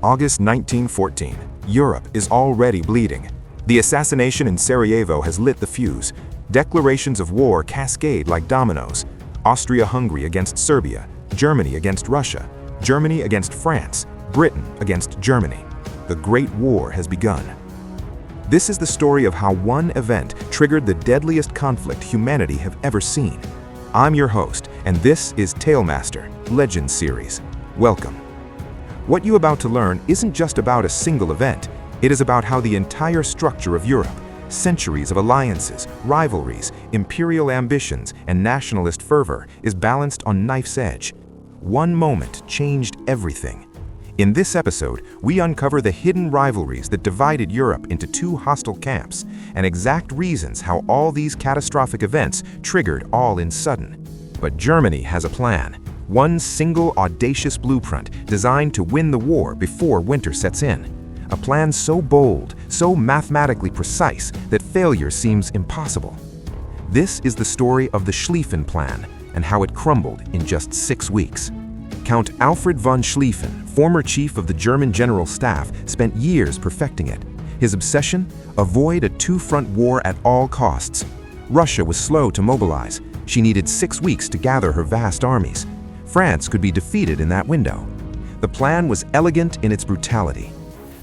August 1914. Europe is already bleeding. The assassination in Sarajevo has lit the fuse. Declarations of war cascade like dominoes. Austria-Hungary against Serbia, Germany against Russia, Germany against France, Britain against Germany. The Great War has begun. This is the story of how one event triggered the deadliest conflict humanity have ever seen. I'm your host, and this is Talemaster, Legends Series. Welcome. What you're about to learn isn't just about a single event. It is about how the entire structure of Europe, centuries of alliances, rivalries, imperial ambitions, and nationalist fervor is balanced on knife's edge. One moment changed everything. In this episode, we uncover the hidden rivalries that divided Europe into two hostile camps and exact reasons how all these catastrophic events triggered all in sudden. But Germany has a plan. One single audacious blueprint designed to win the war before winter sets in. A plan so bold, so mathematically precise that failure seems impossible. This is the story of the Schlieffen Plan and how it crumbled in just 6 weeks. Count Alfred von Schlieffen, former chief of the German General Staff, spent years perfecting it. His obsession? Avoid a two-front war at all costs. Russia was slow to mobilize. She needed 6 weeks to gather her vast armies. France could be defeated in that window. The plan was elegant in its brutality.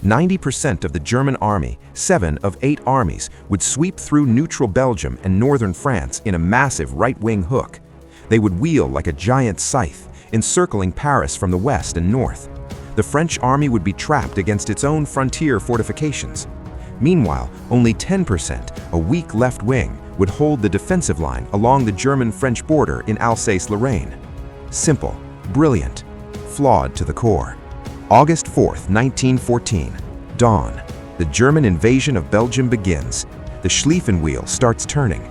90% of the German army, 7 of 8 armies, would sweep through neutral Belgium and northern France in a massive right-wing hook. They would wheel like a giant scythe, encircling Paris from the west and north. The French army would be trapped against its own frontier fortifications. Meanwhile, only 10%, a weak left wing, would hold the defensive line along the German-French border in Alsace-Lorraine. Simple, brilliant, flawed to the core. August 4th, 1914. Dawn. The German invasion of Belgium begins. The Schlieffen wheel starts turning.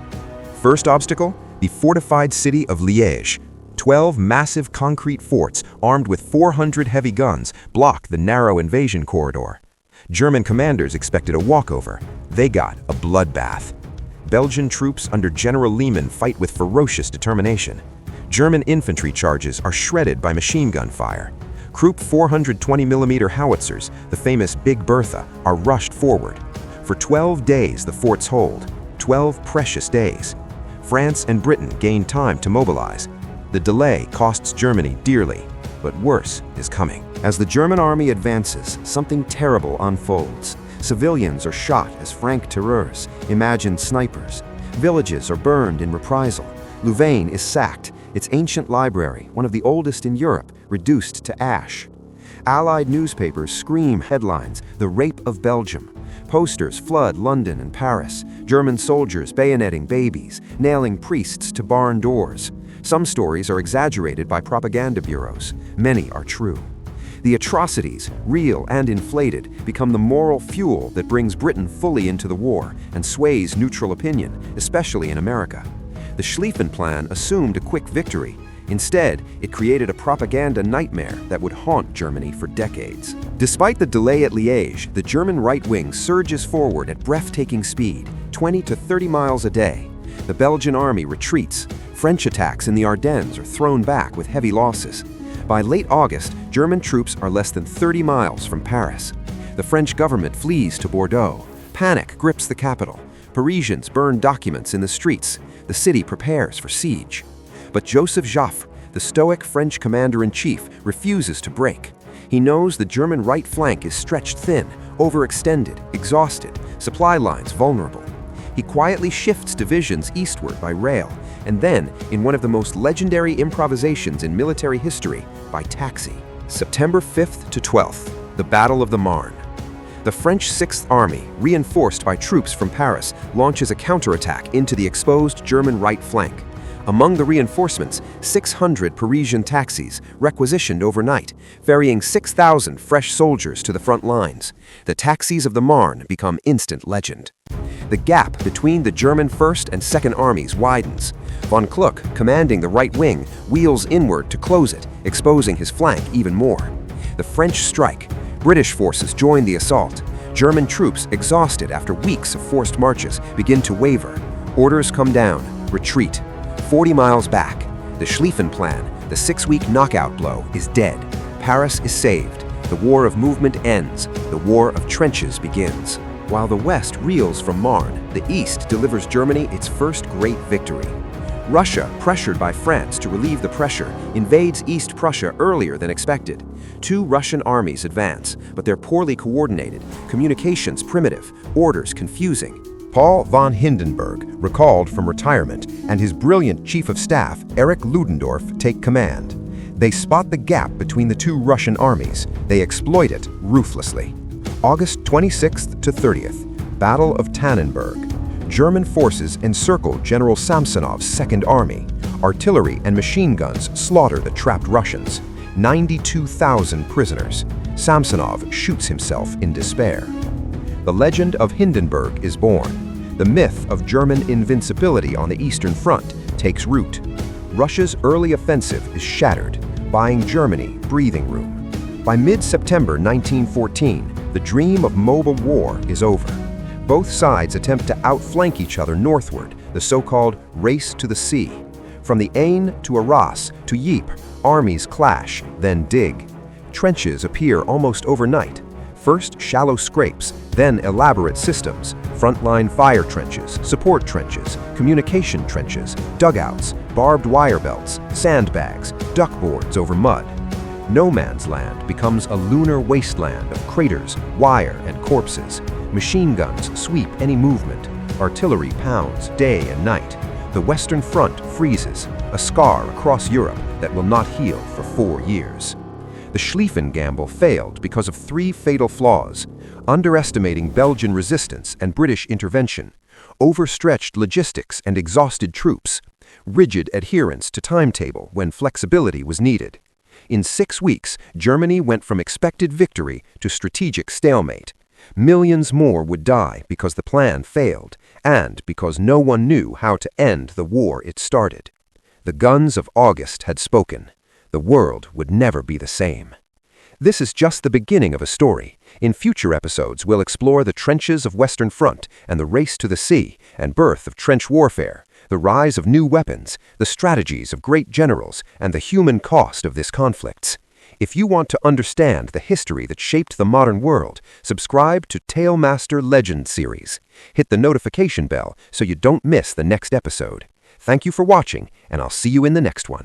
First obstacle? The fortified city of Liège. 12 massive concrete forts armed with 400 heavy guns block the narrow invasion corridor. German commanders expected a walkover. They got a bloodbath. Belgian troops under General Lehmann fight with ferocious determination. German infantry charges are shredded by machine gun fire. Krupp 420mm howitzers, the famous Big Bertha, are rushed forward. For 12 days the forts hold. 12 precious days. France and Britain gain time to mobilize. The delay costs Germany dearly, but worse is coming. As the German army advances, something terrible unfolds. Civilians are shot as franc tireurs, imagined snipers. Villages are burned in reprisal. Louvain is sacked, its ancient library, one of the oldest in Europe, reduced to ash. Allied newspapers scream headlines, "The Rape of Belgium." Posters flood London and Paris, German soldiers bayoneting babies, nailing priests to barn doors. Some stories are exaggerated by propaganda bureaus. Many are true. The atrocities, real and inflated, become the moral fuel that brings Britain fully into the war and sways neutral opinion, especially in America. The Schlieffen Plan assumed a quick victory. Instead, it created a propaganda nightmare that would haunt Germany for decades. Despite the delay at Liège, the German right wing surges forward at breathtaking speed, 20 to 30 miles a day. The Belgian army retreats. French attacks in the Ardennes are thrown back with heavy losses. By late August, German troops are less than 30 miles from Paris. The French government flees to Bordeaux. Panic grips the capital. Parisians burn documents in the streets. The city prepares for siege. But Joseph Joffre, the stoic French commander-in-chief, refuses to break. He knows the German right flank is stretched thin, overextended, exhausted, supply lines vulnerable. He quietly shifts divisions eastward by rail, and then, in one of the most legendary improvisations in military history, by taxi. September 5th to 12th, the Battle of the Marne. The French 6th Army, reinforced by troops from Paris, launches a counterattack into the exposed German right flank. Among the reinforcements, 600 Parisian taxis, requisitioned overnight, ferrying 6,000 fresh soldiers to the front lines. The taxis of the Marne become instant legend. The gap between the German 1st and 2nd Armies widens. Von Kluck, commanding the right wing, wheels inward to close it, exposing his flank even more. The French strike. British forces join the assault. German troops, exhausted after weeks of forced marches, begin to waver. Orders come down. Retreat. 40 miles back. The Schlieffen Plan, the 6-week knockout blow, is dead. Paris is saved. The war of movement ends. The war of trenches begins. While the West reels from Marne, the East delivers Germany its first great victory. Russia, pressured by France to relieve the pressure, invades East Prussia earlier than expected. Two Russian armies advance, but they're poorly coordinated, communications primitive, orders confusing. Paul von Hindenburg, recalled from retirement, and his brilliant chief of staff, Erich Ludendorff, take command. They spot the gap between the two Russian armies. They exploit it ruthlessly. August 26th to 30th, Battle of Tannenberg. German forces encircle General Samsonov's Second Army. Artillery and machine guns slaughter the trapped Russians. 92,000 prisoners. Samsonov shoots himself in despair. The legend of Hindenburg is born. The myth of German invincibility on the Eastern Front takes root. Russia's early offensive is shattered, buying Germany breathing room. By mid-September 1914, the dream of mobile war is over. Both sides attempt to outflank each other northward, the so-called race to the sea. From the Aisne to Arras to Ypres, armies clash, then dig. Trenches appear almost overnight. First shallow scrapes, then elaborate systems, frontline fire trenches, support trenches, communication trenches, dugouts, barbed wire belts, sandbags, duckboards over mud. No man's land becomes a lunar wasteland of craters, wire, and corpses. Machine guns sweep any movement. Artillery pounds day and night. The Western Front freezes, a scar across Europe that will not heal for 4 years. The Schlieffen gamble failed because of 3 fatal flaws: underestimating Belgian resistance and British intervention, overstretched logistics and exhausted troops, rigid adherence to timetable when flexibility was needed. In 6 weeks, Germany went from expected victory to strategic stalemate. Millions more would die because the plan failed, and because no one knew how to end the war it started. The guns of August had spoken. The world would never be the same. This is just the beginning of a story. In future episodes, we'll explore the trenches of Western Front and the race to the sea and birth of trench warfare, the rise of new weapons, the strategies of great generals, and the human cost of this conflict. If you want to understand the history that shaped the modern world, subscribe to Talemaster Legend series. Hit the notification bell so you don't miss the next episode. Thank you for watching, and I'll see you in the next one.